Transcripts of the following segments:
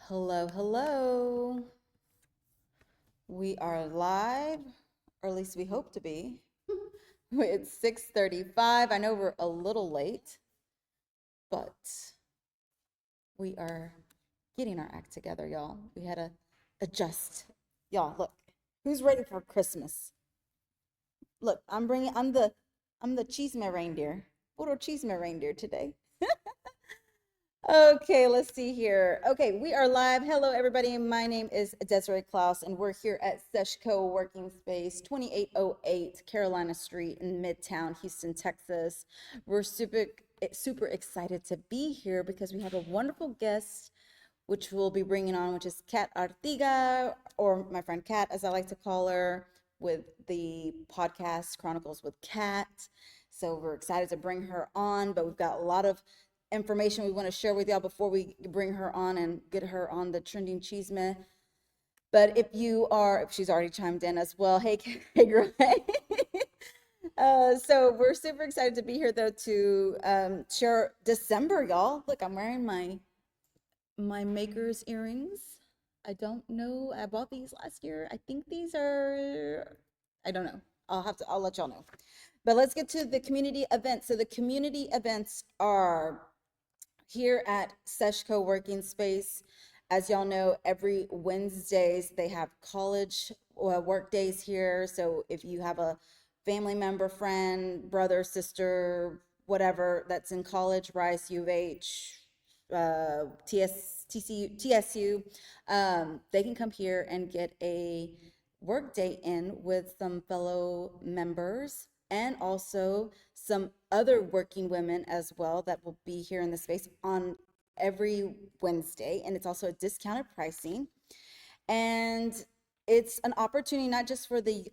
Hello, hello. We are live, or at least we hope to be. It's 6:35. I know we're a little late, but we are getting our act together, y'all. We had to adjust. Y'all, look. Who's ready for Christmas? Look, I'm the cheeseman reindeer. Little cheeseman reindeer today. Okay, let's see here. Okay, we are live. Hello, everybody. My name is Desiree Klaus, and we're here at Sesco Working Space, 2808 Carolina Street in Midtown, Houston, Texas. We're super excited to be here because we have a wonderful guest, which we'll be bringing on, which is Kat Artiga, or my friend Kat, as I like to call her, with the podcast Chronicles with Kat. So we're excited to bring her on, but we've got a lot of information we want to share with y'all before we bring her on and get her on the trending cheeseman. But if she's already chimed in as well. Hey, hey, girl. So we're super excited to be here though to share December, y'all. Look, I'm wearing my maker's earrings. I don't know. I bought these last year. I think these are, I don't know. I'll let y'all know. But let's get to the community events. So the community events are here at Sesco Working Space. As y'all know, every Wednesdays they have college work days here. So if you have a family member, friend, brother, sister, whatever that's in college, Rice, U of H, TSU, they can come here and get a work day in with some fellow members and also some other working women as well that will be here in the space on every Wednesday. And it's also a discounted pricing. And it's an opportunity not just for the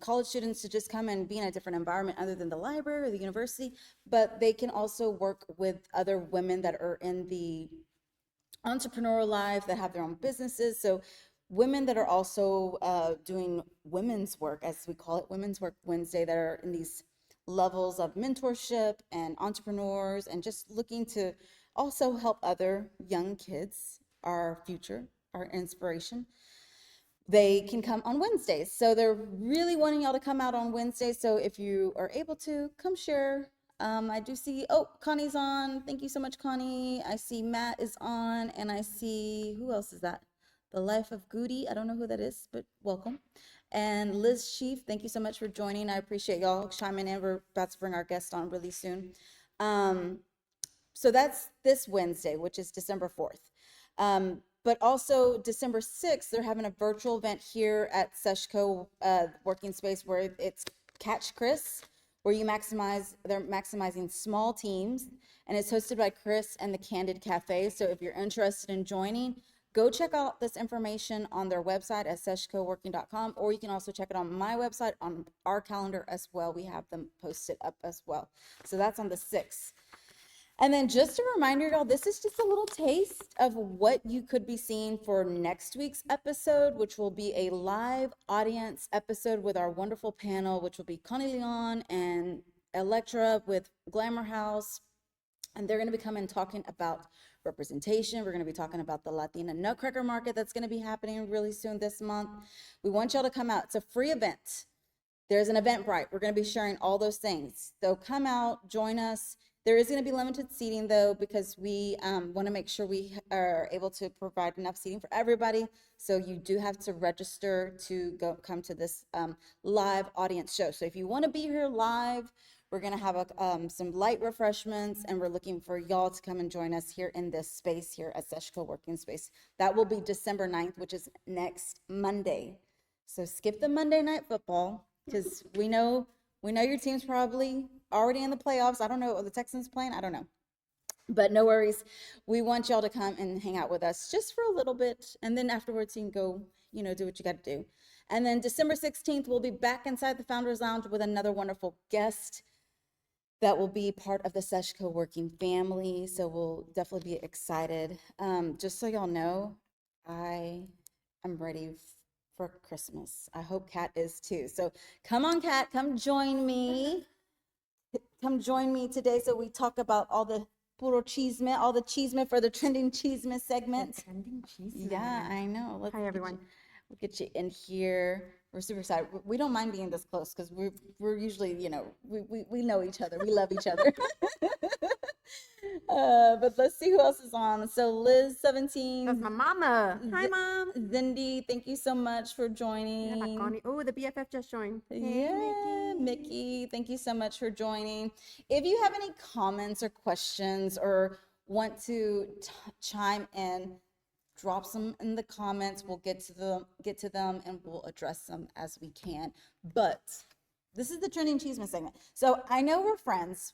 college students to just come and be in a different environment other than the library or the university, but they can also work with other women that are in the entrepreneurial life, that have their own businesses. So women that are also doing women's work, as we call it, Women's Work Wednesday, that are in these levels of mentorship and entrepreneurs and just looking to also help other young kids, our future, our inspiration. They can come on Wednesdays. So they're really wanting y'all to come out on Wednesdays. So if you are able to, come share. I do see, oh, Connie's on. Thank you so much, Connie. I see Matt is on, and I see, who else is that? The Life of Goody. I don't know who that is, but welcome. And Liz Chief, thank you so much for joining. I appreciate y'all chiming in. We're about to bring our guest on really soon. So that's this Wednesday, which is December 4th. But also December 6th, they're having a virtual event here at Seshco Working Space where it's Catch Chris, where they're maximizing small teams, and it's hosted by Chris and the Candid Cafe. So if you're interested in joining, go check out this information on their website at seshcoworking.com, or you can also check it on my website on our calendar as well. We have them posted up as well. So that's on the 6th. And then just a reminder, y'all, this is just a little taste of what you could be seeing for next week's episode, which will be a live audience episode with our wonderful panel, which will be Connie Leon and Electra with Glamour House. And they're going to be coming talking about representation. We're going to be talking about the Latina Nutcracker Market that's going to be happening really soon this month. We want y'all to come out. It's a free event. There's an Eventbrite. We're going to be sharing all those things. So come out, join us. There is going to be limited seating though, because we want to make sure we are able to provide enough seating for everybody. So you do have to register to come to this live audience show. So if you want to be here live, we're going to have some light refreshments, and we're looking for y'all to come and join us here in this space here at Seshco Working Space. That will be December 9th, which is next Monday. So skip the Monday night football, because we know your team's probably already in the playoffs. I don't know, are the Texans playing? I don't know. But no worries. We want y'all to come and hang out with us just for a little bit. And then afterwards, you can go, do what you got to do. And then December 16th, we'll be back inside the Founders Lounge with another wonderful guest that will be part of the Seshco Working family. So we'll definitely be excited. Just so y'all know, I am ready for Christmas. I hope Kat is too. So come on, Kat, come join me. Come join me today so we talk about all the puro chisme, all the chisme for the trending chisme segment. Trending chisme. Yeah, I know. Hi, everyone. We'll get you in here. We're super excited. We don't mind being this close because we're usually, we know each other. We love each other. But let's see who else is on. So Liz 17. That's my mama. Hi, Mom. Zindi, thank you so much for joining. Oh, the BFF just joined. Hey, Mickey, thank you so much for joining. If you have any comments or questions or want to chime in, drop some in the comments. We'll get to them, and we'll address them as we can. But this is the trending chisme segment. So I know we're friends,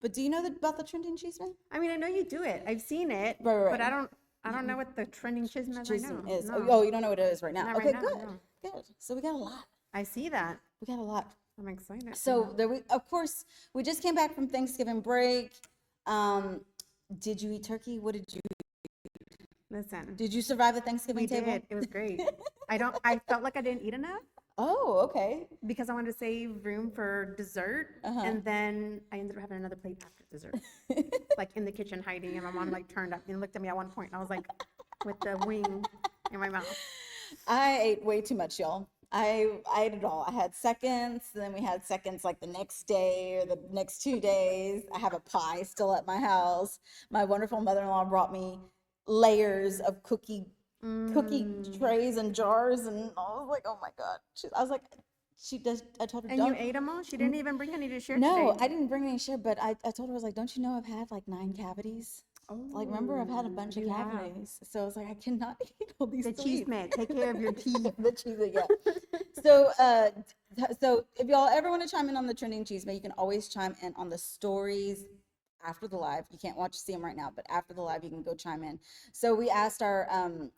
but do you know about the trending chisme? I mean, I know you do it. I've seen it, Right. But I don't know what the trending chisme is right now. Is. No. Oh, you don't know what it is right now. Not Okay, right now, good. no. Good. So we got a lot. I see that. We got a lot. I'm excited. So of course, we just came back from Thanksgiving break. Did you eat turkey? What did you eat? Listen. Did you survive the Thanksgiving table? We did. It was great. I felt like I didn't eat enough. Oh, okay. Because I wanted to save room for dessert. And then I ended up having another plate after dessert. Like in the kitchen hiding, and my mom like turned up and looked at me at one point, and I was like with the wing in my mouth. I ate way too much, y'all. I ate it all. I had seconds, then we had seconds like the next day or the next 2 days. I have a pie still at my house. My wonderful mother-in-law brought me layers of cookie trays and jars, and I was like, oh my God. I told her, and don't. You ate them all? She didn't even bring any to share No, today. I didn't bring any share, but I told her, I was like, don't you know I've had like 9 cavities? Oh, like, remember, I've had a bunch of cavities. So I was like, I cannot eat all these sweets. cheese Man, take care of your teeth. The cheese, yeah. So if y'all ever want to chime in on the trending chisme, you can always chime in on the stories after the live. You can't see them right now, but after the live, you can go chime in. So we asked our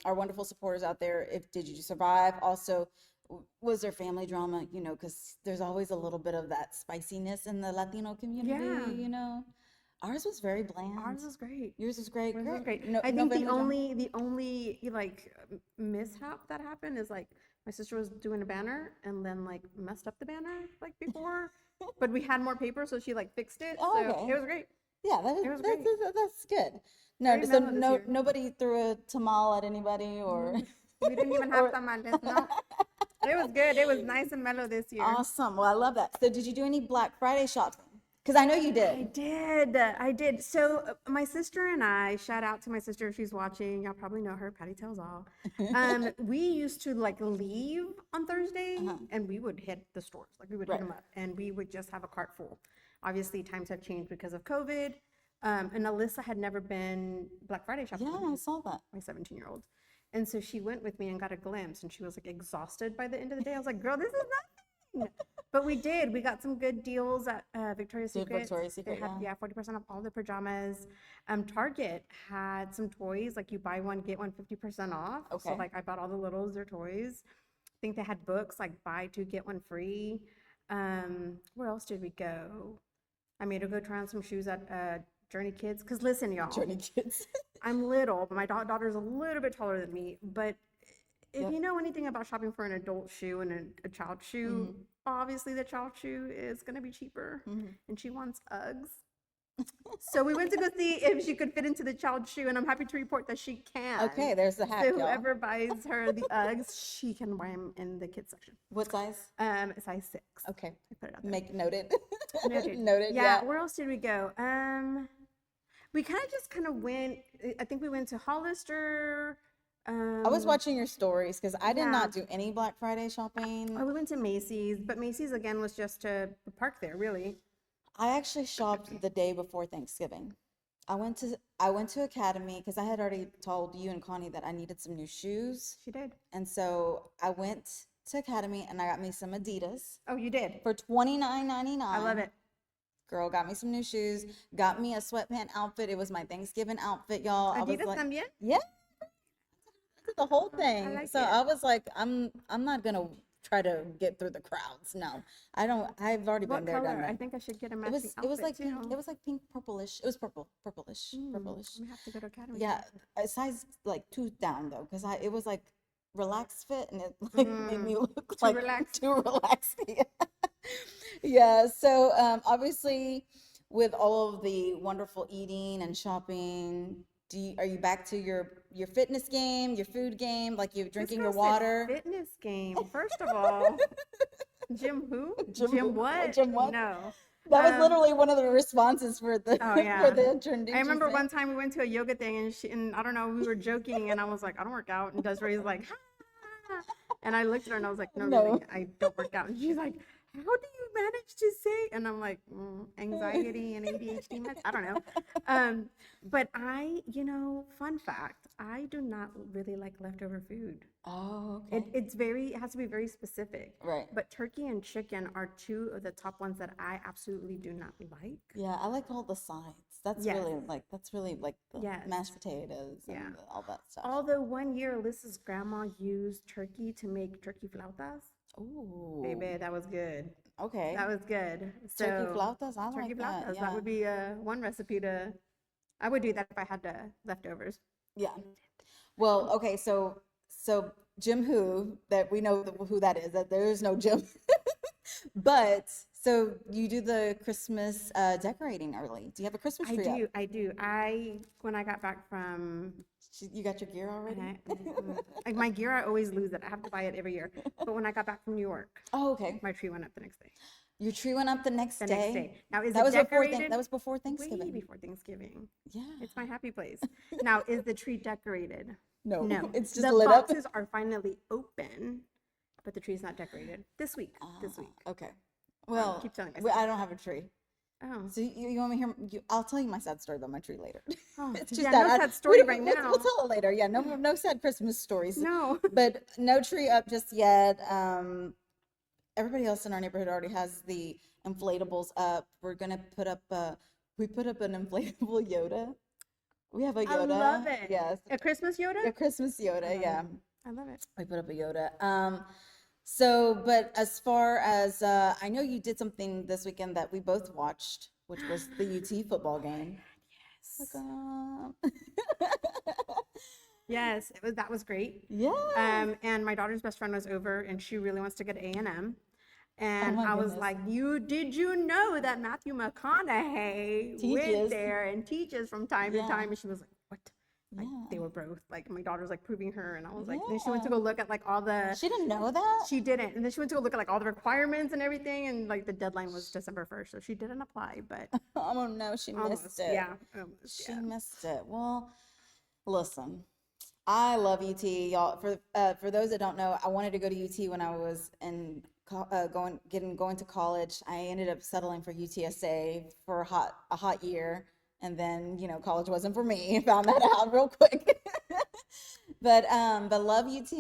wonderful supporters out there, did you survive? Also, was there family drama? Because there's always a little bit of that spiciness in the Latino community. Yeah. Ours was very bland. Ours was great. Yours was great. Yours was great. No, I think the family only like mishap that happened is like my sister was doing a banner and then like messed up the banner like before, but we had more paper, so she like fixed it. Oh, so okay. it was great. Yeah, that's good. No, nobody threw a tamal at anybody, or we didn't even have tamales. No, it was good. It was nice and mellow this year. Awesome. Well, I love that. So, did you do any Black Friday shopping? Because I know you did. I did. So my sister and I, shout out to my sister if she's watching. Y'all probably know her, Patty Tells All. We used to like leave on Thursday and we would hit the stores. Like we would hit them up and we would just have a cart full. Obviously times have changed because of COVID. And Alyssa had never been Black Friday shopping. Yeah, I saw that. My 17-year-old. And so she went with me and got a glimpse and she was like exhausted by the end of the day. I was like, girl, this is nothing. But we did. We got some good deals at Victoria's Secret. They had 40% off all the pajamas. Target had some toys, like you buy one, get one 50% off. Okay. So like I bought all the littles, their toys. I think they had books like buy two, get one free. Where else did we go? I made her go try on some shoes at Journey Kids. Because listen, y'all. Journey Kids. I'm little, but my daughter's a little bit taller than me. But if you know anything about shopping for an adult shoe and a child shoe, obviously the child shoe is going to be cheaper and she wants Uggs. So we went to go see if she could fit into the child shoe, and I'm happy to report that she can. Okay, there's the hack, so whoever buys her the Uggs, she can buy them in the kids section. What size? Size 6. Okay. I put it out there. Make noted. Noted. Yeah, where else did we go? We kind of went, I think we went to Hollister. I was watching your stories because I did not do any Black Friday shopping. Oh, we went to Macy's, but Macy's again was just to park there, really. I actually shopped the day before Thanksgiving. I went to Academy because I had already told you and Connie that I needed some new shoes. She did. And so I went to Academy and I got me some Adidas. Oh, you did? For $29.99. I love it. Girl, got me some new shoes, got me a sweatpant outfit. It was my Thanksgiving outfit, y'all. Adidas también? Yeah. The whole thing. I was like, I'm not gonna try to get through the crowds. No, I don't. I've already been there, done that. I think I should get a matching outfit. It was like pink. It was like pink, purplish. It was purplish. We have to go to Academy. Yeah, a size like 2 down though, because it was like relaxed fit, and it like made me look too relaxed. Yeah. So obviously with all of the wonderful eating and shopping, are you back to your fitness game, your food game, like you're This drinking girl your said water? fitness game. First of all, Jim who? Jim Jim who? what? Jim what? No. That was Um, literally one of the responses for the oh for yeah. the trending. I remember one time we went to a yoga thing and I don't know, we were joking and I was like, I don't work out. And Desiree's like, ha. And I looked at her and I was like, no, No. really, I don't work out. And she's like, how do you manage to say? And I'm like, anxiety and ADHD meds. I don't know. But fun fact, I do not really like leftover food. Oh, okay. It has to be very specific. Right. But turkey and chicken are two of the top ones that I absolutely do not like. Yeah, I like all the sides. That's Yes. really like the Yes. mashed potatoes and Yeah. all that stuff. Although one year Alyssa's grandma used turkey to make turkey flautas. Ooh. Baby, that was good. Okay. That was good. So Turkey flautas, I turkey like that. flautas. Yeah. That would be one recipe to. I would do that if I had leftovers. Yeah. Well, okay, so Jim who, that we know who that is, that there is no Jim. But so you do the Christmas decorating early. Do you have a Christmas tree up? I do. When I got back from You got your gear already? like my gear, I always lose it. I have to buy it every year. But when I got back from New York, Oh, okay. my tree went up the next day. Your tree went up the next The day? next day. Now, is That it was decorated? that was before Thanksgiving. Way before Thanksgiving. Yeah. It's my happy place. Now, is the tree decorated? No. No. It's just the lit up. boxes are finally open, but the tree's not decorated. This week. Okay. Well, keep telling I don't have a tree. Oh. So you want me to hear? I'll tell you my sad story about my tree later. Oh, It's yeah, that no I- sad story we- right we'll, now. We'll tell it later. Yeah, no sad Christmas stories. No. But no tree up just yet. Everybody else in our neighborhood already has the inflatables up. We're gonna put up we put up an inflatable Yoda. We have a Yoda. I love it. Yes. A Christmas Yoda? A Christmas Yoda, yeah. I love it. We put up a Yoda. But as far as I know you did something this weekend that we both watched, which was the UT football game. Yes. Look Yes, that was great. Yeah. And my daughter's best friend was over, and she really wants to go to A&M. And my I was goodness. like, did you know that Matthew McConaughey Teaches. went there and teaches from time to Yeah. time? And she was like, what? Like, Yeah. they were both like, my daughter was like proving her, and I was like, then she went to go look at like all the. She didn't know that? She didn't, and then she went to go look at like all the requirements and everything, and like the deadline was December 1st, so she didn't apply, but Oh no, she almost, missed it. yeah, almost, She yeah. missed it. Well, listen, I love UT, y'all. For those that don't know, I wanted to go to UT when I was in going to college. I ended up settling for UTSA for a hot year, and then college wasn't for me. Found that out real quick. But love UT.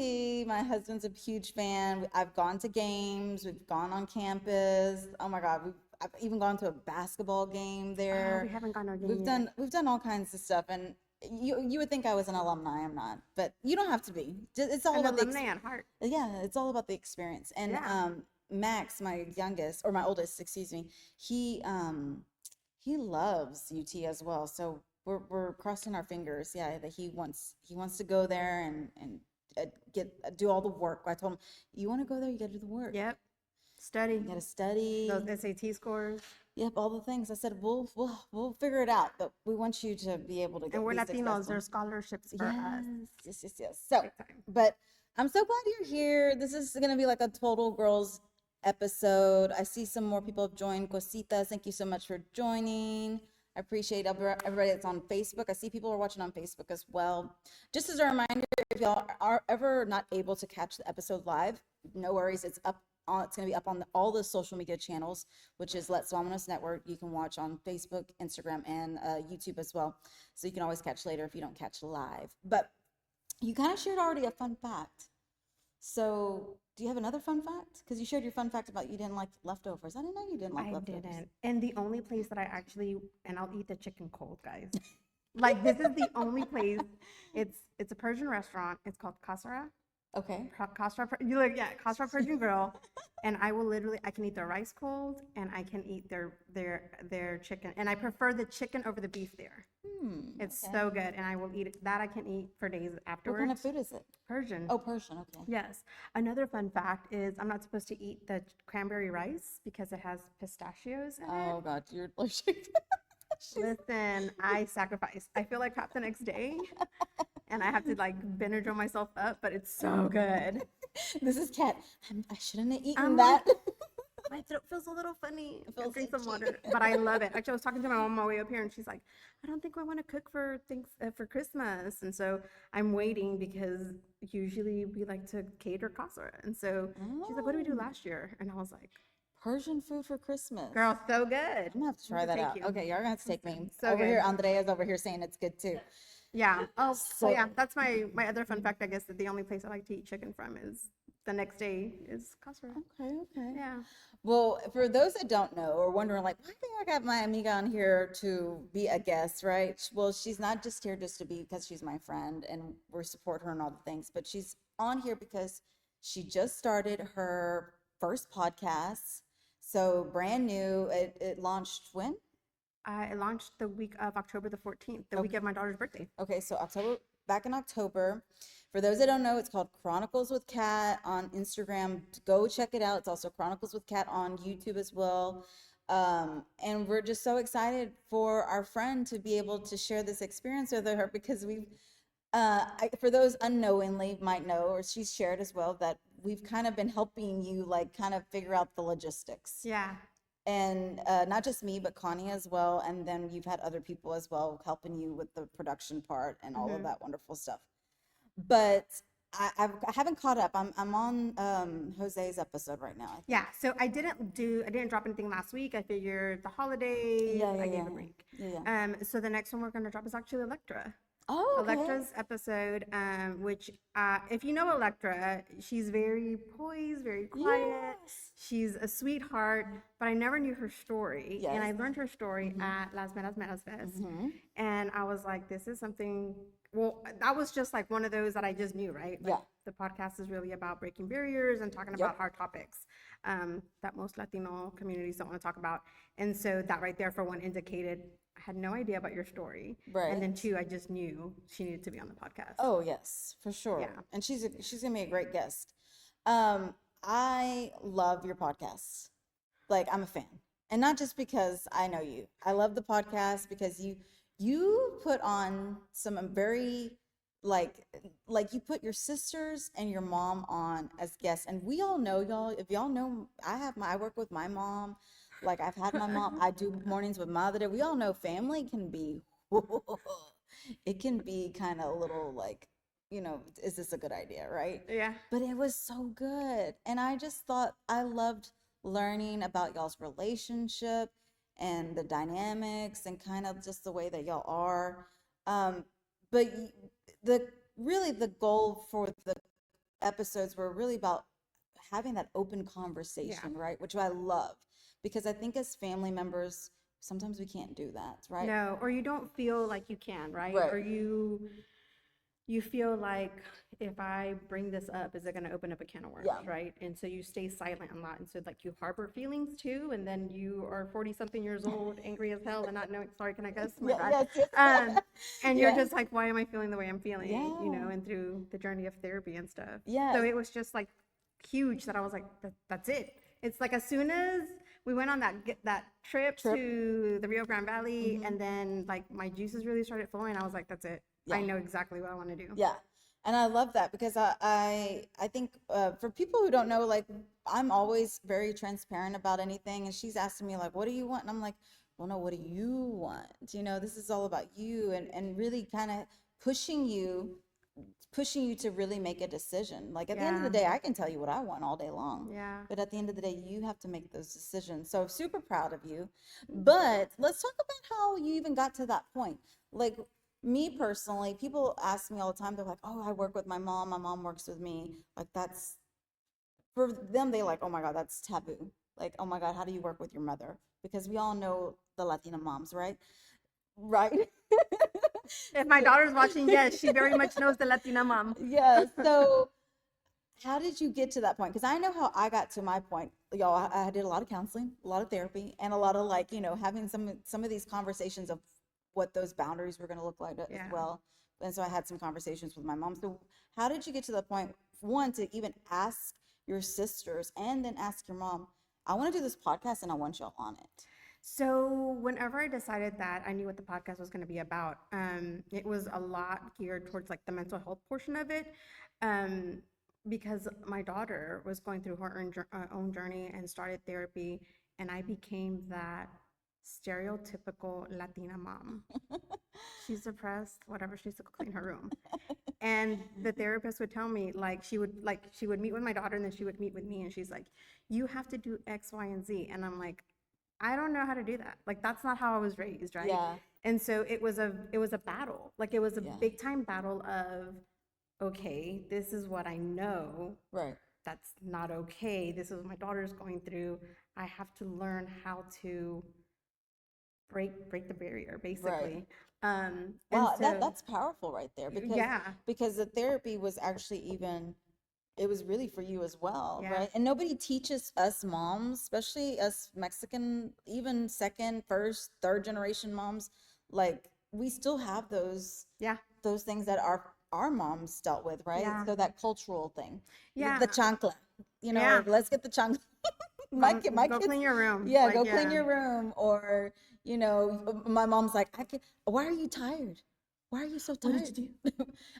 My husband's a huge fan. I've gone to games. We've gone on campus. Oh my God, I've even gone to a basketball game there. Oh, we haven't gone to a game yet. We've done all kinds of stuff, and you would think I was an alumni. I'm not, but you don't have to be. It's all An about the alumni at heart. yeah, it's all about the experience. And Yeah. Max, my oldest, excuse me, he loves UT as well. So we're crossing our fingers, yeah, that he wants to go there and do all the work. I told him, you want to go there, you got to do the work. Yep. Study. You got to study. Those SAT scores. Yep, all the things. I said we'll figure it out, but we want you to be able to get. And we're be Latinos. successful. There's scholarships for us. Yes. So, Big time. but I'm so glad you're here. This is gonna be like a total girls episode. I see some more people have joined. Cositas, thank you so much for joining. I appreciate everybody that's on Facebook. I see people are watching on Facebook as well. Just as a reminder, if y'all are ever not able to catch the episode live, no worries. It's up. It's going to be up on all the social media channels, which is Let's Vámonos Network. You can watch on Facebook, Instagram, and YouTube as well. So you can always catch later if you don't catch live. But you kind of shared already a fun fact. So do you have another fun fact? Because you shared your fun fact about you didn't like leftovers. I didn't know you didn't like I leftovers. didn't. And the only place that I actually, and I'll eat the chicken cold, guys. Like, this is the only place. It's a Persian restaurant. It's called Kasara. Okay. Cross-fed Persian grill, and I can eat their rice cold, and I can eat their chicken, and I prefer the chicken over the beef there. It's Okay. so good, and I will eat it. That I can eat for days What kind of afterwards. food is it? Persian. Oh, Persian. Okay. Yes. Another fun fact is I'm not supposed to eat the cranberry rice because it has pistachios in it. Oh God, you're allergic. Listen, I sacrifice. I feel like crap the next day, and I have to like Benadryl myself up, but it's so good. This is Kat. I shouldn't have eaten I'm that. My throat feels a little funny. It feels Drink some itchy. water, but I love it. Actually, I was talking to my mom on my way up here, and she's like, "I don't think I want to cook for things for Christmas," and so I'm waiting because usually we like to cater casa, and so she's like, "What did we do last year?" And I was like, Persian food for Christmas. "Girl, so good." I'm gonna have to try that out. Okay, you're gonna have to take me. So Over good. here, Andrea's over here saying it's good too. Yeah. Oh, so So- yeah, that's my other fun fact. I guess that the only place I like to eat chicken from is the next day is Casa. Okay, okay. Yeah. Well, for those that don't know or wondering, like, why do I got my amiga on here to be a guest, right? Well, she's not just here just to be because she's my friend and we support her and all the things, but she's on here because she just started her first podcast. So brand new. It launched when? It launched the week of October the 14th, the week of my daughter's birthday. Okay, so back in October. For those that don't know, it's called Chronicles with Kat on Instagram. Go check it out. It's also Chronicles with Kat on YouTube as well. And we're just so excited for our friend to be able to share this experience with her because for those unknowingly might know, or she's shared as well, that we've kind of been helping you like kind of figure out the logistics. Yeah. And not just me, but Connie as well. And then you've had other people as well helping you with the production part and all of that wonderful stuff. But I haven't caught up. I'm on Jose's episode right now. Yeah. So I didn't drop anything last week. I figured the holidays, I gave a break. Yeah. So the next one we're going to drop is actually Electra. Oh, okay. Electra's episode, which if you know Electra, she's very poised, very quiet. Yes. She's a sweetheart, but I never knew her story. Yes. And I learned her story at Las Metas Fest. And I was like, this is something, well, that was just like one of those that I just knew, right? Like, Yeah. The podcast is really about breaking barriers and talking about hard topics that most Latino communities don't want to talk about. And so that right there for one indicated I had no idea about your story. Right. And then two, I just knew she needed to be on the podcast. Oh, yes, for sure. Yeah. And she's gonna be a great guest. I love your podcast. Like, I'm a fan. And not just because I know you. I love the podcast because you put on some very like you put your sisters and your mom on as guests. And we all know, y'all, if y'all know, I work with my mom. Like, I've had my mom, I do mornings with Mother Day. We all know family can be, it can be kind of a little like, is this a good idea, right? Yeah. But it was so good. And I just thought I loved learning about y'all's relationship and the dynamics and kind of just the way that y'all are. But the goal for the episodes were really about having that open conversation, right? Which I love. Because I think as family members, sometimes we can't do that, right? No, or you don't feel like you can, right? Right. Or you feel like if I bring this up, is it going to open up a can of worms, right? And so you stay silent a lot. And so like you harbor feelings too, and then you are 40-something years old, angry as hell, and not knowing, sorry, can I cuss? Oh my God. Yes. And you're just like, why am I feeling the way I'm feeling? Yeah. And through the journey of therapy and stuff. Yes. So it was just like huge that I was like, that's it. It's like as soon as we went on that trip to the Rio Grande Valley, and then like my juices really started flowing, I was like, that's it. Yeah. I know exactly what I want to do. Yeah. And I love that because I think for people who don't know, like, I'm always very transparent about anything. And she's asking me like, what do you want? And I'm like, well, no, what do you want? This is all about you, and really kind of pushing you to really make a decision. Like, at the end of the day, I can tell you what I want all day long. Yeah. But at the end of the day, you have to make those decisions. So super proud of you. But let's talk about how you even got to that point. Like, me personally, people ask me all the time, they're like, oh, I work with my mom works with me. Like, that's, for them, they like, oh my God, that's taboo. Like, oh my God, how do you work with your mother? Because we all know the Latina moms, right? Right? If my daughter's watching, yes, she very much knows the Latina mom. Yeah. So how did you get to that point? Because I know how I got to my point. Y'all, I did a lot of counseling, a lot of therapy, and a lot of like, having some of these conversations of what those boundaries were going to look like as Yeah. well. And so I had some conversations with my mom. So how did you get to the point, one, to even ask your sisters and then ask your mom, I want to do this podcast and I want y'all on it. So whenever I decided that I knew what the podcast was going to be about, it was a lot geared towards like the mental health portion of it, um, because my daughter was going through her own journey and started therapy, and I became that stereotypical Latina mom. She's depressed, whatever, she needs to go clean her room. And the therapist would tell me, like, she would meet with my daughter and then she would meet with me, and she's like, you have to do X, Y, and Z. And I'm like, I don't know how to do that. Like, that's not how I was raised, right? Yeah. And so it was a battle. Like, it was a Yeah. big time battle of, okay, this is what I know. Right. That's not okay. This is what my daughter's going through. I have to learn how to break the barrier, basically. And Wow, so that's powerful right there, because yeah, the therapy was actually even, it was really for you as well, yeah, right? And nobody teaches us moms, especially us Mexican, even second, first, third generation moms, like we still have yeah, those things that our moms dealt with, right? yeah, So that cultural thing, yeah, the chancla, yeah. or let's get the chancla. Go, My go kids, clean your room. yeah, Like, go clean yeah. your room, or my mom's like, why are you tired? Why are you so What tired? did you do?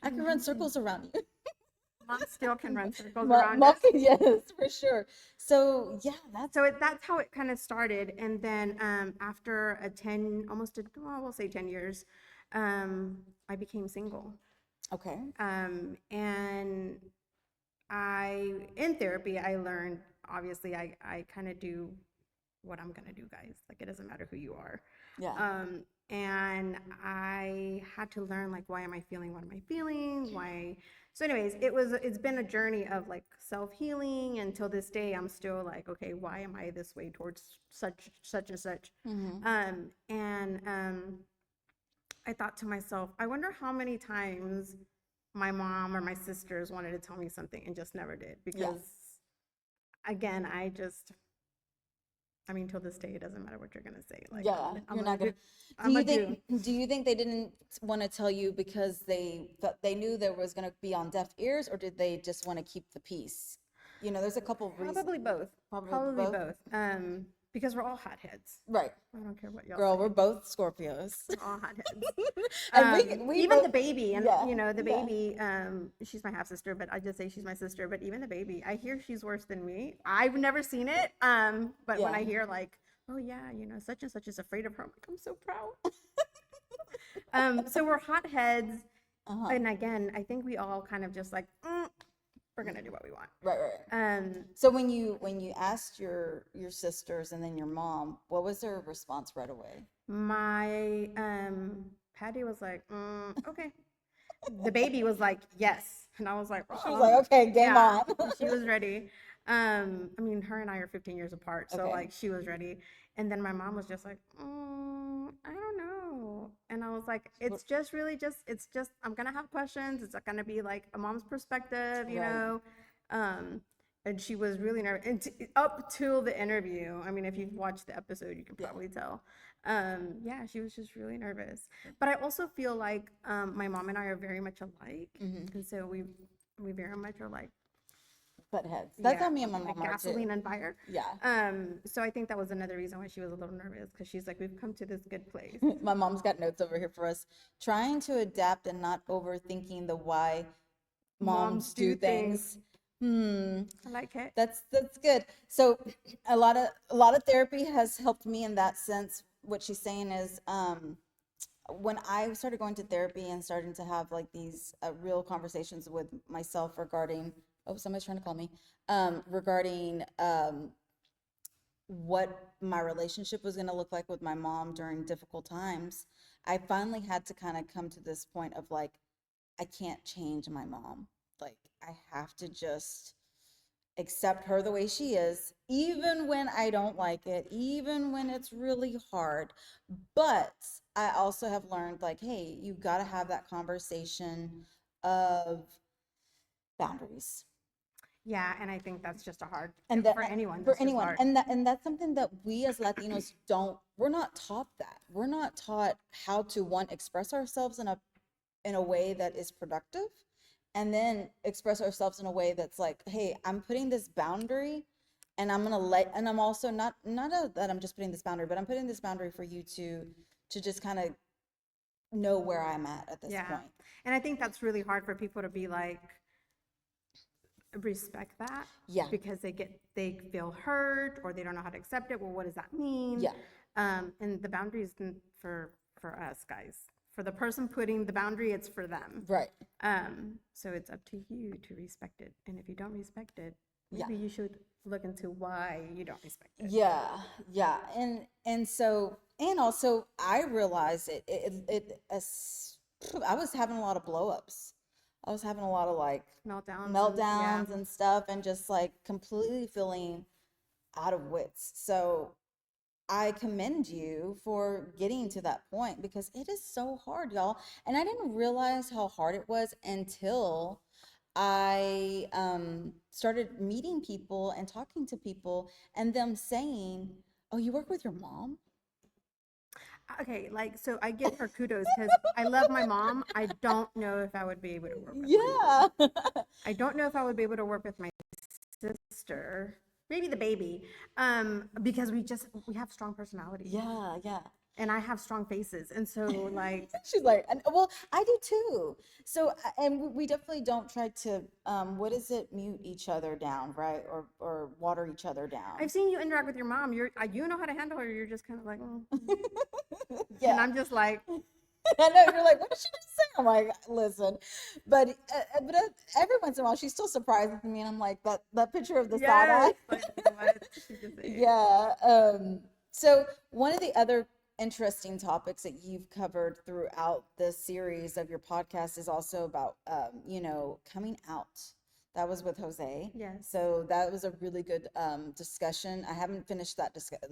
I can run circles around you. Mom still can run circles Mom, around us. yes, for sure. So yeah, So that's how it kind of started. And then after well, we'll say 10 years, I became single. okay. And in therapy, I learned, obviously, I kind of do what I'm going to do, guys. Like, it doesn't matter who you are. Yeah. And I had to learn, like, why am I feeling what am I feeling? Why? So anyways, it's been a journey of like self-healing until this day. I'm still like, okay, why am I this way towards such and such? Mm-hmm. And I thought to myself, I wonder how many times my mom or my sisters wanted to tell me something and just never did, because again, I mean, till this day, it doesn't matter what you're gonna say. Like, Yeah, I'm you're gonna not gonna. do. I'm gonna do. Do you think they didn't want to tell you because they knew there was gonna be on deaf ears, or did they just want to keep the peace? There's a couple of reasons. Probably both. Probably both. Because we're all hotheads. Right. I don't care what y'all Girl, say. we're both Scorpios. We're all hotheads. And we Even both, the baby, and yeah, the yeah. baby, she's my half sister, but I just say she's my sister. But even the baby, I hear she's worse than me. I've never seen it. But when Yeah. I hear like, oh yeah, such and such is afraid of her, I'm like, I'm so proud. So we're hotheads, Uh-huh. and again, I think we all kind of just like, we're gonna do what we want. Right. So when you asked your sisters and then your mom, what was their response right away? My Patty was like, okay. The baby was like, yes, and I was like, She was like, okay, game on. She was ready. I mean, her and I are 15 years apart, so Okay. like she was ready. And then my mom was just like, I don't know. And I was like, it's just I'm gonna have questions. It's gonna be like a mom's perspective, you Right. know. And she was really nervous. And up till the interview, I mean, if you've watched the episode, you can probably tell. Yeah, she was just really nervous. But I also feel like my mom and I are very much alike, and so we very much are like Butt heads. That's how me and my like mom are gasoline too. and fire. Yeah. So I think that was another reason why she was a little nervous, because she's like, we've come to this good place. My mom's got notes over here for us. Trying to adapt and not overthinking the why moms do things. I like it. That's good. So a lot of therapy has helped me in that sense. What she's saying is, when I started going to therapy and starting to have like these real conversations with myself regarding, oh, somebody's trying to call me, regarding what my relationship was going to look like with my mom during difficult times, I finally had to kind of come to this point of like, I can't change my mom. Like, I have to just accept her the way she is, even when I don't like it, even when it's really hard. But I also have learned, like, hey, you got to have that conversation of boundaries. Yeah, and I think that's just a hard And that for anyone. for That's just anyone, hard. and that's something that we as Latinos don't, we're not taught that. We're not taught how to, one, express ourselves in a way that is productive, and then express ourselves in a way that's like, hey, I'm putting this boundary, and I'm gonna let, and I'm also that I'm just putting this boundary, but I'm putting this boundary for you to just kind of know where I'm at this Yeah. point. And I think that's really hard for people to be like, respect that. Yeah. Because they feel hurt or they don't know how to accept it. Well, what does that mean? Yeah. And the boundaries for us guys. For the person putting the boundary, it's for them. Right. So it's up to you to respect it. And if you don't respect it, Yeah. maybe you should look into why you don't respect it. Yeah, yeah, and so, and also I realized I was having a lot of blow-ups. I was having a lot of like Meltdowns. meltdowns and stuff, and just like completely feeling out of wits. So I commend you for getting to that point, because it is so hard, y'all. And I didn't realize how hard it was until I started meeting people and talking to people, and them saying, "Oh, you work with your mom?" Okay, like, so I give her kudos because I love my mom. I don't know if I would be able to work with my mom. Yeah. I don't know if I would be able to work with my sister, maybe the baby, because we have strong personalities, Yeah, yeah. and I have strong faces, and so like, She's like, well, I do too. So, and we definitely don't try to, what is it, mute each other down, right? Or water each other down. I've seen you interact with your mom. You know how to handle her. You're just kind of like, mm. Yeah. And I'm just like, I know, you're like, what did she just say? I'm like, listen, but every once in a while, she still surprises me, and I'm like, that picture of the side eye. yes, like, what did she just say? Yeah. So one of the other interesting topics that you've covered throughout the series of your podcast is also about, coming out. That was with Jose. Yes. So that was a really good discussion. I haven't finished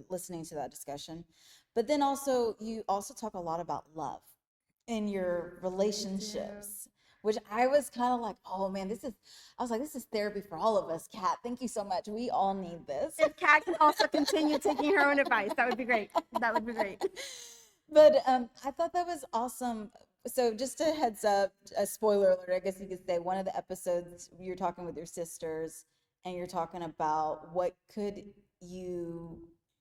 listening to that discussion, but then also you also talk a lot about love in your relationships, which I was kind of like, oh man, I was like, this is therapy for all of us, Kat. Thank you so much. We all need this. If Kat can also continue taking her own advice, that would be great. That would be great. But I thought that was awesome. So just a heads up, a spoiler alert, I guess you could say, one of the episodes you're talking with your sisters, and you're talking about what kind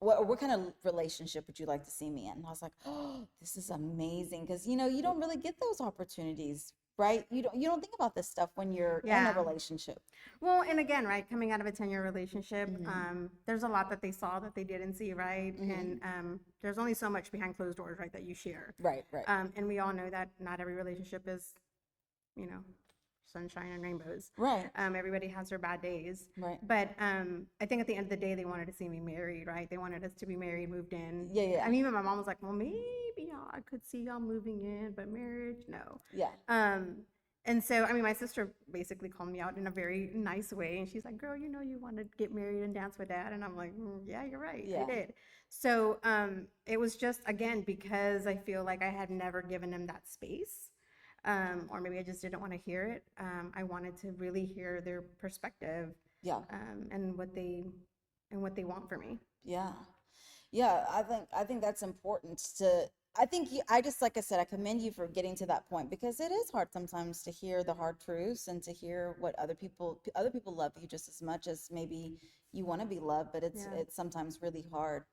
of relationship would you like to see me in? And I was like, oh, this is amazing, because you don't really get those opportunities, right? You don't think about this stuff when you're in a relationship. Well, and again, right, coming out of a 10-year relationship, there's a lot that they saw that they didn't see, right? And there's only so much behind closed doors, right, that you share. Right. And we all know that not every relationship is, sunshine and rainbows. Right. Everybody has their bad days. Right. But I think at the end of the day, they wanted to see me married, right? They wanted us to be married, moved in. Yeah. I mean, even my mom was like, well, maybe I could see y'all moving in, but marriage, no. Yeah. And so, I mean, my sister basically called me out in a very nice way. And she's like, girl, you want to get married and dance with dad. And I'm like, yeah, you're right. Yeah. I did. So it was just, again, because I feel like I had never given him that space. Or maybe I just didn't want to hear it. I wanted to really hear their perspective. Yeah. And what they want for me. Yeah. Yeah, I think that's important I just, like I said, I commend you for getting to that point, because it is hard sometimes to hear the hard truths and to hear what other people love you just as much as maybe you want to be loved, but it's sometimes really hard.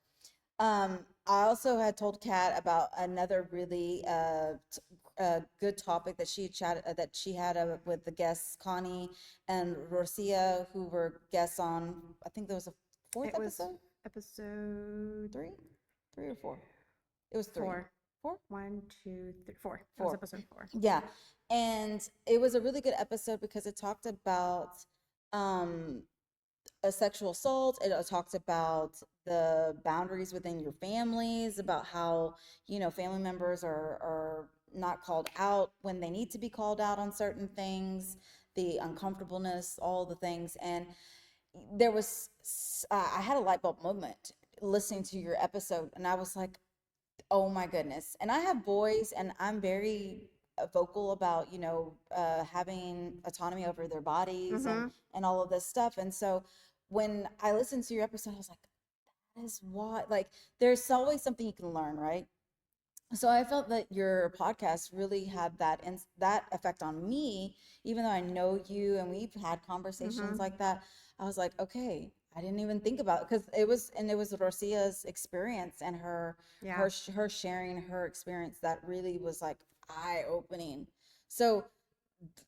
I also had told Kat about another really good topic that she had with the guests Connie and Rosia, who were guests on, I think there was a fourth episode. Episode 3 or 4. It was 3. 4. 4? 1, 2, 3, 4. 4. That was episode 4. Yeah. And it was a really good episode because it talked about a sexual assault. It talked about the boundaries within your families, about how, family members are not called out when they need to be called out on certain things, the uncomfortableness, all the things. And there was, I had a light bulb moment listening to your episode, and I was like, oh my goodness. And I have boys, and I'm very vocal about, you know, having autonomy over their bodies Mm-hmm. and all of this stuff. And so when I listened to your episode, I was like, that is why, like, there's always something you can learn, right? So I felt that your podcast really had that effect on me, even though I know you and we've had conversations Mm-hmm. like that. I was like, okay, I didn't even think about, because it was Rosia's experience and Yeah. her sharing her experience that really was like eye opening. So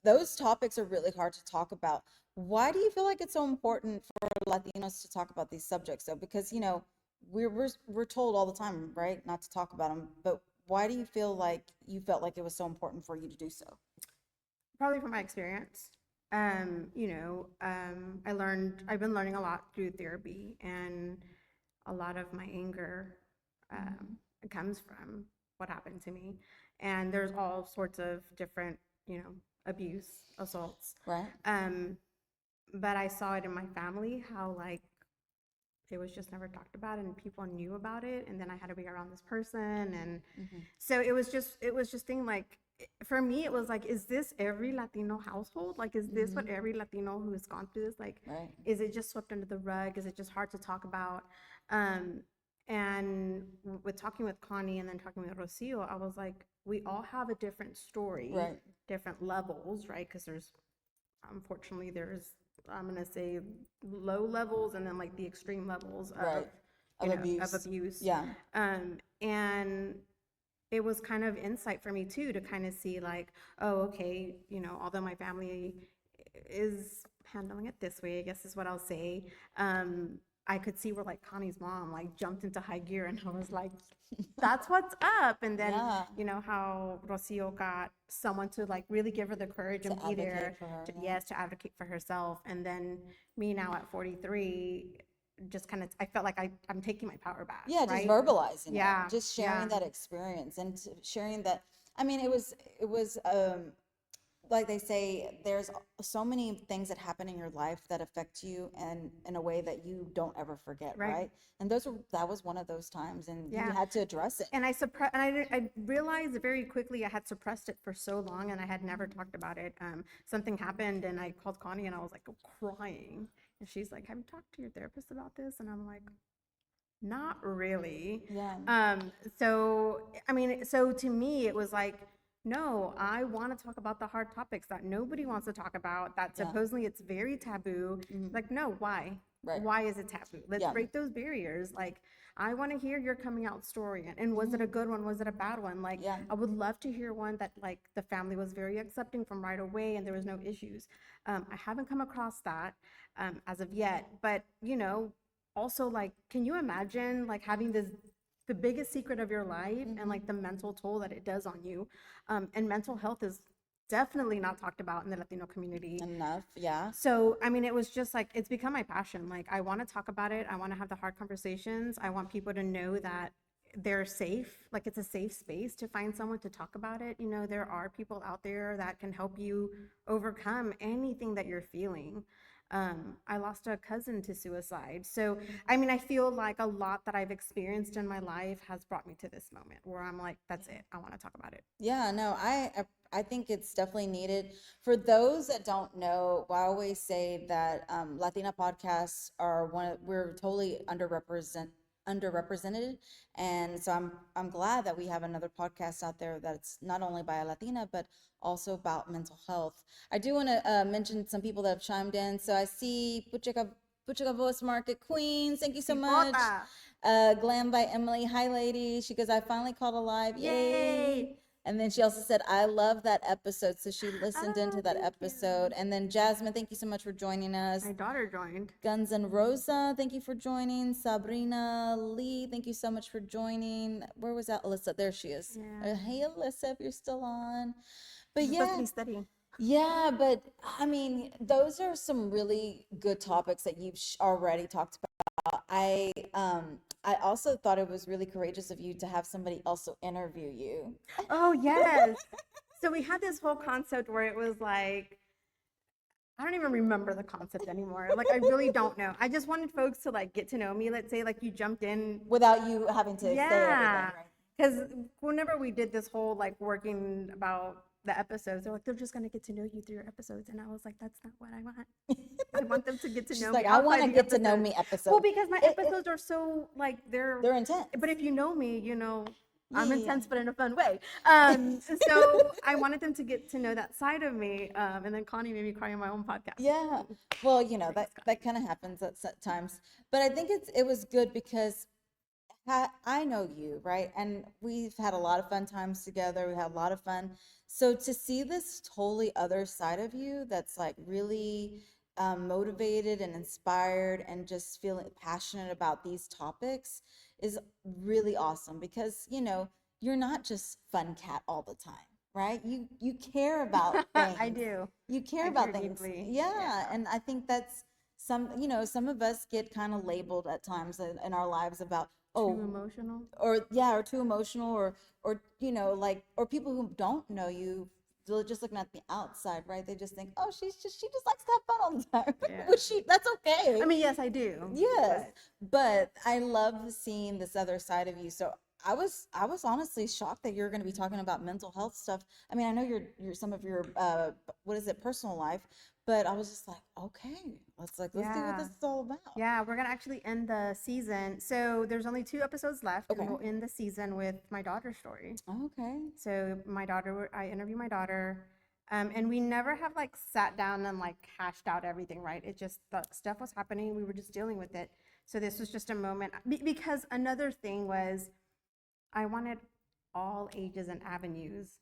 those topics are really hard to talk about. Why do you feel like it's so important for Latinos to talk about these subjects though? Because, you know, we're told all the time, right, not to talk about them. But why do you feel like you felt like it was so important for you to do so? Probably from my experience. I've been learning a lot through therapy, and a lot of my anger Mhm. comes from what happened to me. And there's all sorts of different, abuse, assaults. Right? Um, but I saw it in my family how, like, it was just never talked about and people knew about it, and then I had to be around this person, and Hmm. so it was just thing like, for me it was like, is this every Latino household? Like, is this what Hmm. every Latino who has gone through this, like, Right. is it just swept under the rug? Is it just hard to talk about? um and with talking with Connie and then talking with Rocio, I was like, we all have a different story, Right. different levels, right? Because unfortunately there's, I'm gonna say, low levels and then like the extreme levels of, Right. Of of abuse. abuse. Yeah. And it was kind of insight for me too, to kind of see like, oh, okay, although my family is handling it this way, I guess is what I'll say. um I could see where like Connie's mom like jumped into high gear, and I was like, that's what's up. And then, Yeah. how Rocio got someone to like really give her the courage and To be advocate there for her. to, Yeah. yes, to advocate for herself. And then me now at 43, just kind of, I felt like I'm taking my power back, Yeah, just right? verbalizing it, Yeah, just sharing yeah, that experience and sharing that. I mean, it was like they say, there's so many things that happen in your life that affect you and in a way that you don't ever forget, right. right? And that was one of those times, and you Yeah. had to address it. And I realized very quickly I had suppressed it for so long, and I had never talked about it. Something happened, and I called Connie, and I was like crying, and she's like, "Have you talked to your therapist about this?" And I'm like, "Not really." Yeah. So I mean, so to me, it was like, no, I want to talk about the hard topics that nobody wants to talk about, that Yeah. supposedly it's very taboo. Mhm. Like, no, why? Right. Why is it taboo? Let's Yeah. break those barriers. Like, I want to hear your coming out story. And was it a good one? Was it a bad one? Like, Yeah. I would love to hear one that like the family was very accepting from right away and there was no issues. I haven't come across that as of yet, but also, like, can you imagine like having the biggest secret of your life and like the mental toll that it does on you? And mental health is definitely not talked about in the Latino community. Enough. Yeah. So, I mean, it was just like, it's become my passion. Like, I want to talk about it. I want to have the hard conversations. I want people to know that they're safe. Like, it's a safe space to find someone to talk about it. There are people out there that can help you overcome anything that you're feeling. I lost a cousin to suicide. So, I mean, I feel like a lot that I've experienced in my life has brought me to this moment where I'm like, that's it. I want to talk about it. Yeah, no, I think it's definitely needed. For those that don't know, I always say that Latina podcasts are we're totally underrepresented, and so I'm glad that we have another podcast out there that's not only by a Latina but also about mental health. I do want to mention some people that have chimed in. So I see Puchika Voice Market Queens. Thank you so much. Chipota. Glam by Emily. Hi, lady. She goes, I finally caught a live. Yay. Yay. And then she also said, I love that episode. So she listened into Oh, that thank episode. you. And then Jasmine, thank you so much for joining us. My daughter joined. Guns and Rosa, thank you for joining. Sabrina Lee, thank you so much for joining. Where was that? Alyssa, there she is. Yeah. Hey, Alyssa, if you're still on. But You're supposed yeah, to be studying. yeah, but I mean, those are some really good topics that you've already talked about. I also thought it was really courageous of you to have somebody also interview you. Oh, yes. So we had this whole concept where it was like, I don't even remember the concept anymore. Like, I really don't know. I just wanted folks to like get to know me. Let's say like you jumped in. Without you having to say everything, Yeah. right? Because whenever we did this whole like working about the episodes. They're like, they're just gonna get to know you through your episodes, and I was like, that's not what I want. I want them to get to She's know like, me I want outside to the get to know episode. me episode. Well, because my episodes are so like they're intense. But if you know me, you know I'm Yeah. intense, but in a fun way. So I wanted them to get to know that side of me. And then Connie made me cry on my own podcast. Yeah. Well, you know, that kind of happens at times. But I think it was good because I know you, right? And we've had a lot of fun times together. We had a lot of fun. So to see this totally other side of you that's like really motivated and inspired and just feeling passionate about these topics is really awesome because, you know, you're not just fun cat all the time, right? You care about things. I do. You care I about care things. deeply. Yeah. And I think that's you know, some of us get kind of labeled at times in our lives about, Too emotional. or too emotional, or you know, like, or people who don't know you, they're just looking at the outside, right? They just think, oh, she just likes to have fun all the time. Yeah. Which that's okay. I mean, yes, I do. Yes, but I love seeing this other side of you. So I was honestly shocked that you're going to be talking about mental health stuff. I mean, I know you're some of your what is it, personal life, but I was just like, okay, let's see what this is all about. Yeah, we're gonna actually end the season. So there's only 2 episodes left, and we'll end the season with my daughter's story. Okay. So my daughter, I interview my daughter, and we never have like sat down and like hashed out everything, right? It just the stuff was happening. We were just dealing with it. So this was just a moment because another thing was I wanted all ages and avenues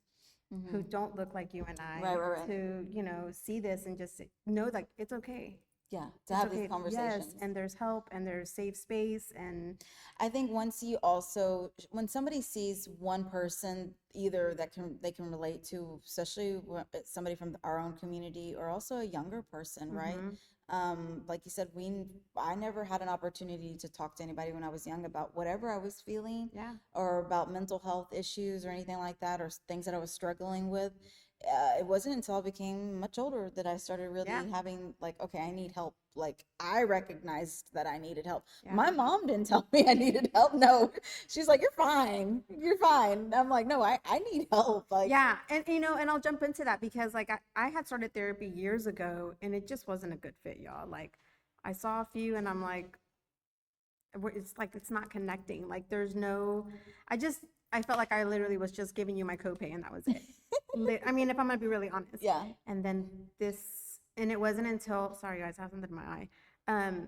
who don't look like you and I Right. to, you know, see this and just know like it's okay. Yeah, to It's have okay. these conversations. Yes, and there's help and there's safe space and I think once you also, when somebody sees one person either that they can relate to, especially it's somebody from our own community or also a younger person, right? Like you said, I never had an opportunity to talk to anybody when I was young about whatever I was feeling, or about mental health issues or anything like that, or things that I was struggling with. It wasn't until I became much older that I started really having like, okay, I need help. Like I recognized that I needed help. My mom didn't tell me I needed help. No, she's like, you're fine. You're fine. I'm like, no, I need help. Like, yeah. And, you know, and I'll jump into that because like I had started therapy years ago and it just wasn't a good fit, y'all. Like I saw a few and I'm like, it's like, it's not connecting. Like there's no, I felt like I literally was just giving you my copay and that was it. I mean, if I'm gonna be really honest. Yeah. And then and it wasn't until, sorry guys, I have something in my eye.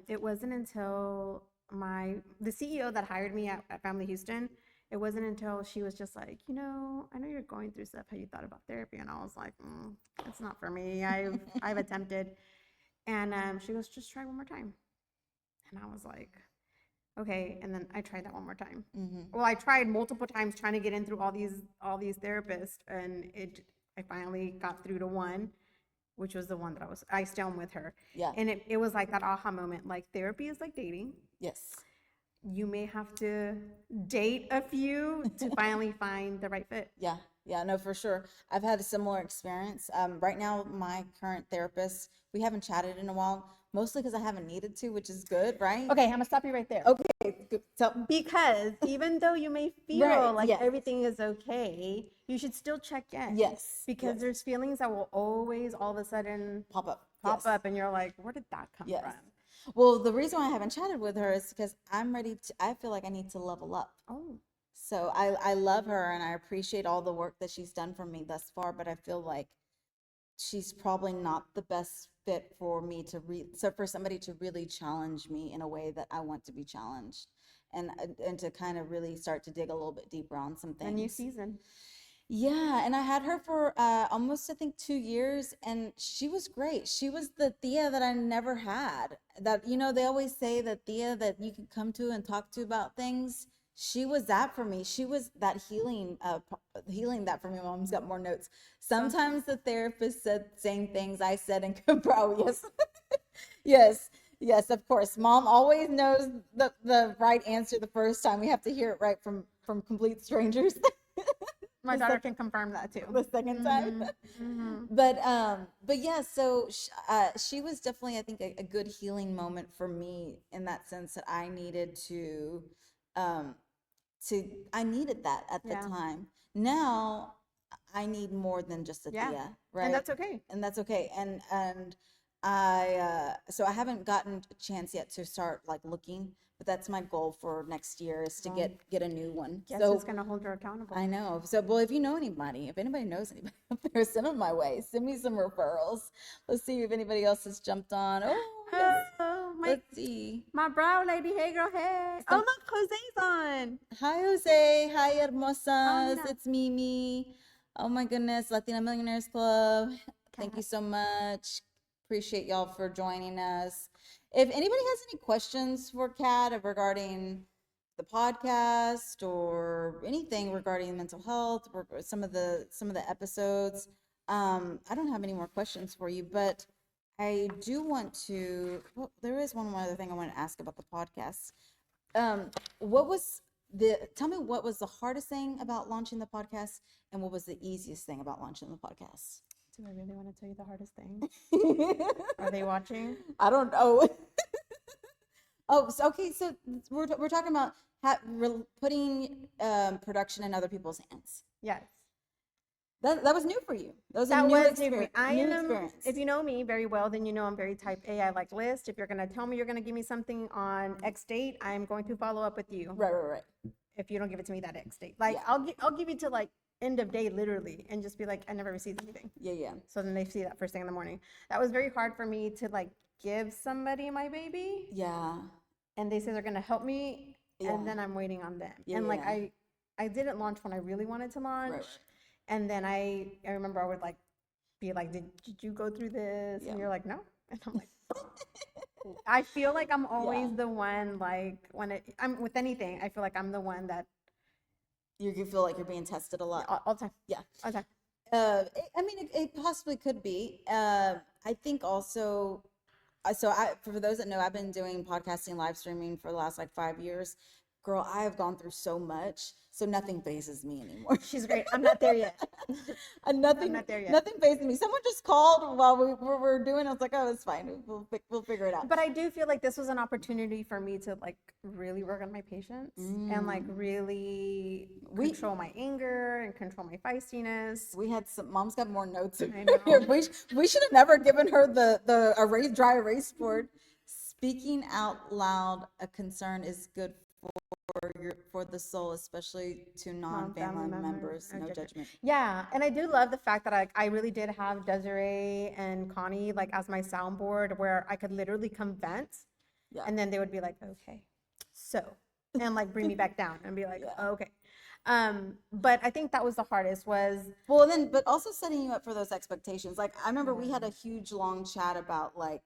It wasn't until the CEO that hired me at Family Houston, it wasn't until she was just like, you know, I know you're going through stuff. Have you thought about therapy? And I was like, it's not for me. I've attempted. And she goes, just try one more time. And I was like, okay. And then I tried that one more time. Well, I tried multiple times trying to get in through all these therapists, and I finally got through to one, which was the one that I stay on with her. Yeah. And it was like that aha moment. Like therapy is like dating. Yes. You may have to date a few to finally find the right fit. Yeah. Yeah, no, for sure. I've had a similar experience. Right now, my current therapist, we haven't chatted in a while, mostly because I haven't needed to, which is good, right? Okay, I'm gonna stop you right there. Okay. So, because even though you may feel Right, like yes. everything is okay, you should still check in. Yes. Because there's feelings that will always all of a sudden pop up. pop up, and you're like, where did that come Yes. from? Well, the reason why I haven't chatted with her is because I feel like I need to level up. Oh. So I love her and I appreciate all the work that she's done for me thus far, but I feel like she's probably not the best fit for me so for somebody to really challenge me in a way that I want to be challenged, and to kind of really start to dig a little bit deeper on some things. A new season. Yeah, and I had her for almost, I think, 2 years, and she was great. She was the Thea that I never had. That, you know, they always say that Thea that you can come to and talk to about things. She was that for me. She was that healing that for me. Mom's got more notes. Sometimes the therapist said same things I said in Cabral. Yes, yes, of course. Mom always knows the right answer the first time. We have to hear it right from complete strangers. My daughter can confirm that too. The second time. But yeah, so she was definitely, I think, a good healing moment for me in that sense that I needed I needed that at the time. Now I need more than just a Yeah. Tia, right? And that's okay. And that's okay. And I so I haven't gotten a chance yet to start like looking, but that's my goal for next year is to Well, get a new one. Guess So it's gonna hold her accountable. I know. So, well, if you know anybody, if anybody knows anybody out there, send them my way. Send me some referrals. Let's see if anybody else has jumped on. Oh, yes. Oh, Let's see. my brow lady. Hey, girl. Hey. Oh, look, Jose's on. Hi, Jose. Hi, Oh, hermosas. mira. It's Mimi. Oh my goodness, Latina Millionaires Club. Thank you Cat. so much. Appreciate y'all for joining us. If anybody has any questions for Kat regarding the podcast or anything regarding mental health or some of the episodes, I don't have any more questions for you, but I do want to. Well, there is one more other thing I want to ask about the podcast. What was tell me what was the hardest thing about launching the podcast and what was the easiest thing about launching the podcast? Do I really want to tell you the hardest thing? Are they watching? I don't know. Oh, so, okay. So we're talking about putting production in other people's hands. Yes. That was new for you. That was a That new was new for me. experience. I New am, experience. if you know me very well, then you know I'm very type A. I like list. If you're going to tell me you're going to give me something on X date, I'm going to follow up with you. Right. If you don't give it to me that X date. Like, Yeah. I'll give you to like end of day literally and just be like, I never received anything. Yeah. So then they see that first thing in the morning. That was very hard for me to like give somebody my baby Yeah. and they say they're going to help me Yeah. and then I'm waiting on them. Yeah, And like yeah. I didn't launch when I really wanted to launch. Right. And then I remember I would like be like, did you go through this? Yeah. And you're like, no. And I'm like, I feel like I'm always Yeah. the one, like I'm with anything, I feel like I'm the one that You feel like you're being tested a lot. all the time. Yeah. All the time. I mean, it possibly could be. I think also, for those that know, I've been doing podcasting, live streaming for the last like 5 years. Girl, I have gone through so much, so nothing phases me anymore. She's great. I'm not there yet. And nothing, I'm not there yet. nothing phases me. Someone just called while we were doing. I was like, oh, it's fine. We'll figure it out. But I do feel like this was an opportunity for me to like really work on my patience and like really control my anger and control my feistiness. We had some. Mom's got more notes. I know. We should have never given her the dry erase board. Speaking out loud, a concern is good for the soul, especially to non-family members. No judgment. Yeah, and I do love the fact that I really did have Desiree and Connie like as my soundboard, where I could literally come vent, Yeah. and then they would be like, "Okay, so," and like bring me back down and be like, Yeah. "Okay." But I think that was the hardest was Well, then, but also setting you up for those expectations. Like I remember we had a huge long chat about like,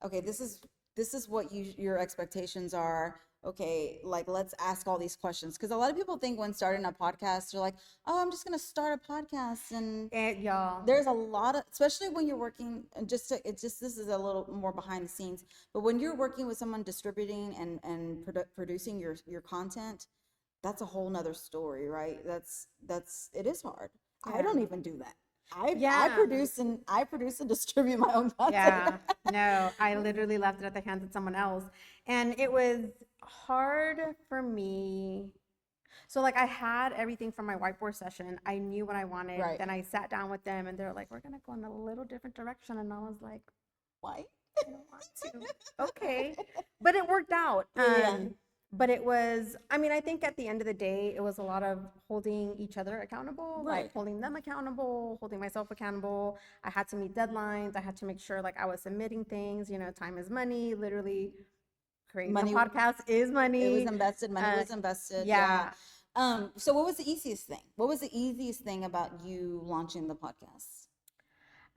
okay, this is what your expectations are. Okay, like let's ask all these questions because a lot of people think when starting a podcast, they're like, oh, I'm just gonna start a podcast, and y'all. there's a lot of, especially when you're working, and this is a little more behind the scenes, but when you're working with someone distributing and producing your content, that's a whole nother story, right? It is hard. I don't even do that. I produce and distribute my own content. Yeah, no, I literally left it at the hands of someone else. And it was hard for me. So like I had everything from my whiteboard session. I knew what I wanted. Right. Then I sat down with them and they're like, we're gonna go in a little different direction. And I was like, Why? I don't want to. Okay. But it worked out. Yeah. But it was, I mean, I think at the end of the day, it was a lot of holding each other accountable, Right. like holding them accountable, holding myself accountable. I had to meet deadlines. I had to make sure like I was submitting things, time is money, literally creating a podcast is money. It was invested. Money was invested. Yeah. So what was the easiest thing? What was the easiest thing about you launching the podcast?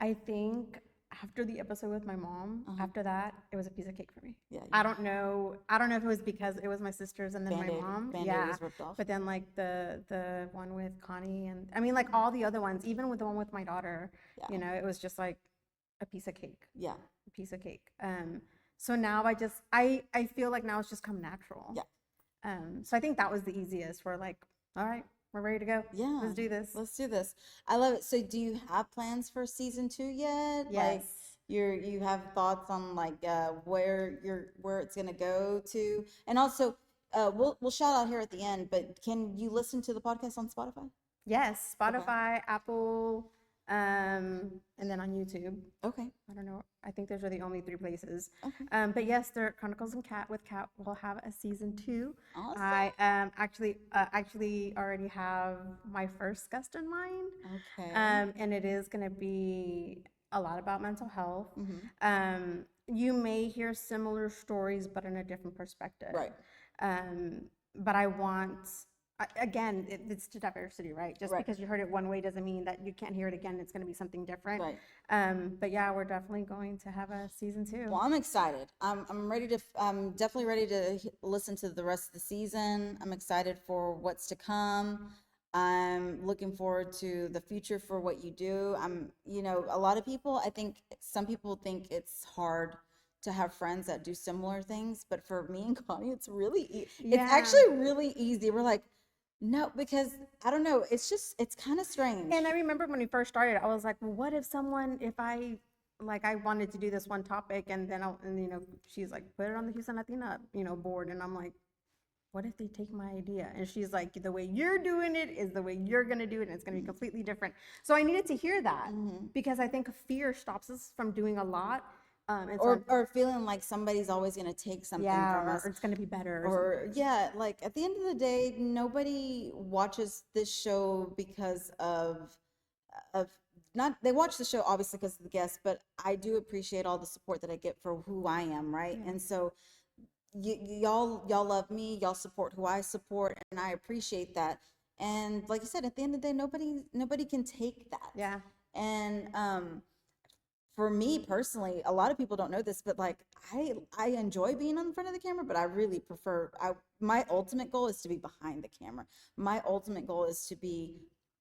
I think after the episode with my mom, after that, it was a piece of cake for me. Yeah. I don't know if it was because it was my sisters and then my mom. Band-Aid was ripped off. But then like the one with Connie and I mean like all the other ones, even with the one with my daughter, it was just like a piece of cake. Yeah. A piece of cake. So now I feel like now it's just come natural. Yeah. So I think that was the easiest. We're like, all right, we're ready to go. Yeah. Let's do this. Let's do this. I love it. So do you have plans for season 2 yet? Yes. Like you have thoughts on like where it's gonna go to? And also we'll shout out here at the end, but can you listen to the podcast on Spotify? Yes, Spotify, Apple, and then on YouTube. Okay. I don't know. I think those are the only three places. Okay. But yes, they're Chronicles and Cat with Cat will have a season 2. Awesome. I actually already have my first guest in mind. Okay. And it is going to be a lot about mental health. You may hear similar stories, but in a different perspective. Right. But I want again, it's diversity, right? Just Right. because you heard it one way doesn't mean that you can't hear it again. It's going to be something different. Right. But yeah, we're definitely going to have a season 2. Well, I'm excited. I'm definitely ready to listen to the rest of the season. I'm excited for what's to come. I'm looking forward to the future for what you do. A lot of people, I think some people think it's hard to have friends that do similar things, but for me and Connie, it's really, Yeah. it's actually really easy. We're like, no, because I don't know. It's kind of strange. And I remember when we first started, I was like, well, what if I wanted to do this one topic and then she's like, put it on the Houston Latina, board. And I'm like, what if they take my idea? And she's like, the way you're doing it is the way you're going to do it. And it's going to be completely different. So I needed to hear that because I think fear stops us from doing a lot. Or feeling like somebody's always going to take something from us. Or it's going to be better. Like at the end of the day, nobody watches this show because of not, they watch the show obviously because of the guests, but I do appreciate all the support that I get for who I am, right? Yeah. And so y'all love me, y'all support who I support, and I appreciate that. And like I said, at the end of the day, nobody can take that. Yeah. And for me personally, a lot of people don't know this, but like I enjoy being on the front of the camera, but I really prefer my ultimate goal is to be behind the camera. My ultimate goal is to be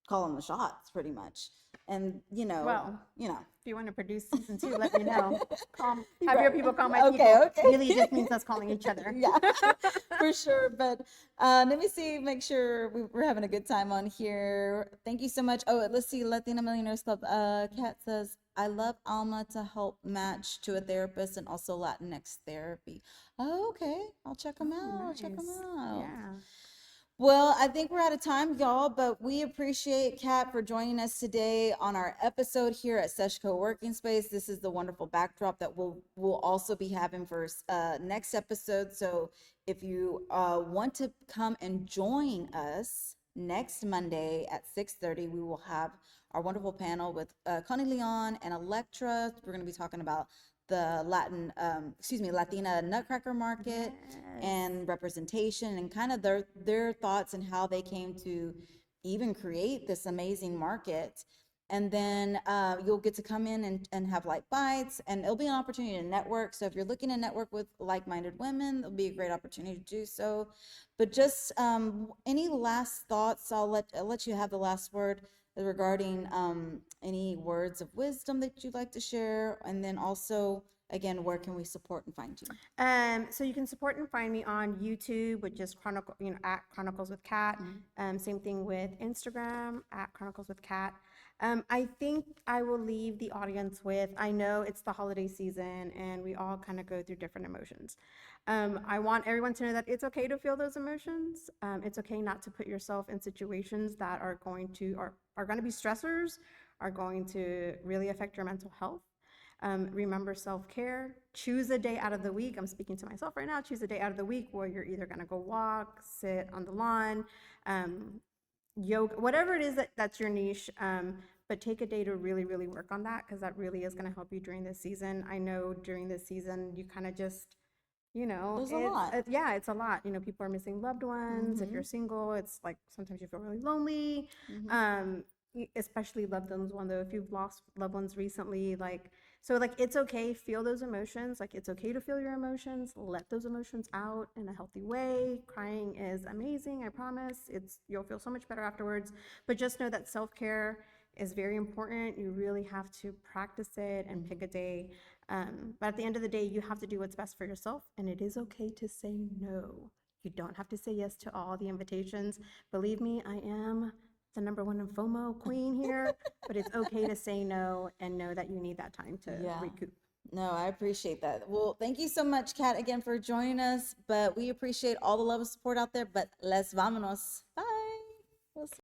calling the shots pretty much. And if you want to produce season 2, let me know. Have Right. your people call my Okay, people. okay. Really just means us calling each other. Yeah, for sure. But let me make sure we're having a good time on here. Thank you so much. Oh, let's see. Latina Millionaires Club. Kat says, I love Alma to help match to a therapist and also Latinx therapy. Oh, okay. I'll check them out. I'll check them Nice. out. Yeah. Well, I think we're out of time, y'all, but we appreciate Kat for joining us today on our episode here at Sesco Working Space. This is the wonderful backdrop that we'll also be having for next episode. So if you want to come and join us next Monday at 6:30, we will have our wonderful panel with Connie Leon and Electra. We're going to be talking about the Latina Nutcracker Market and representation and kind of their thoughts and how they came to even create this amazing market. And then you'll get to come in and have light bites, and it'll be an opportunity to network. So if you're looking to network with like-minded women, it'll be a great opportunity to do so. But just any last thoughts? I'll let you have the last word regarding any words of wisdom that you'd like to share, and then also again, where can we support and find you? So you can support and find me on YouTube, which is at Chronicles with Kat. Same thing with Instagram at Chronicles with Kat. I think I will leave the audience with, I know it's the holiday season and we all kind of go through different emotions. I want everyone to know that it's okay to feel those emotions. It's okay not to put yourself in situations that are going to be stressors, are going to really affect your mental health. Remember self-care. Choose a day out of the week. I'm speaking to myself right now. Choose a day out of the week where you're either going to go walk, sit on the lawn, yoga, whatever it is that's your niche. But take a day to really, really work on that, because that really is going to help you during this season. I know during this season, you kind of just, There's a lot. It's a lot. People are missing loved ones. If you're single, it's like sometimes you feel really lonely. Especially loved ones, though, if you've lost loved ones recently, it's okay, feel those emotions. It's okay to feel your emotions, let those emotions out in a healthy way. Crying is amazing, I promise. You'll feel so much better afterwards. But just know that self-care is very important. You really have to practice it and pick a day. But at the end of the day, you have to do what's best for yourself, and it is okay to say no. You don't have to say yes to all the invitations. Believe me, I am the #1 in FOMO queen here, but it's okay to say no and know that you need that time to recoup. No, I appreciate that. Well, thank you so much, Kat, again for joining us. But we appreciate all the love and support out there. But let's vámonos. Bye. We'll see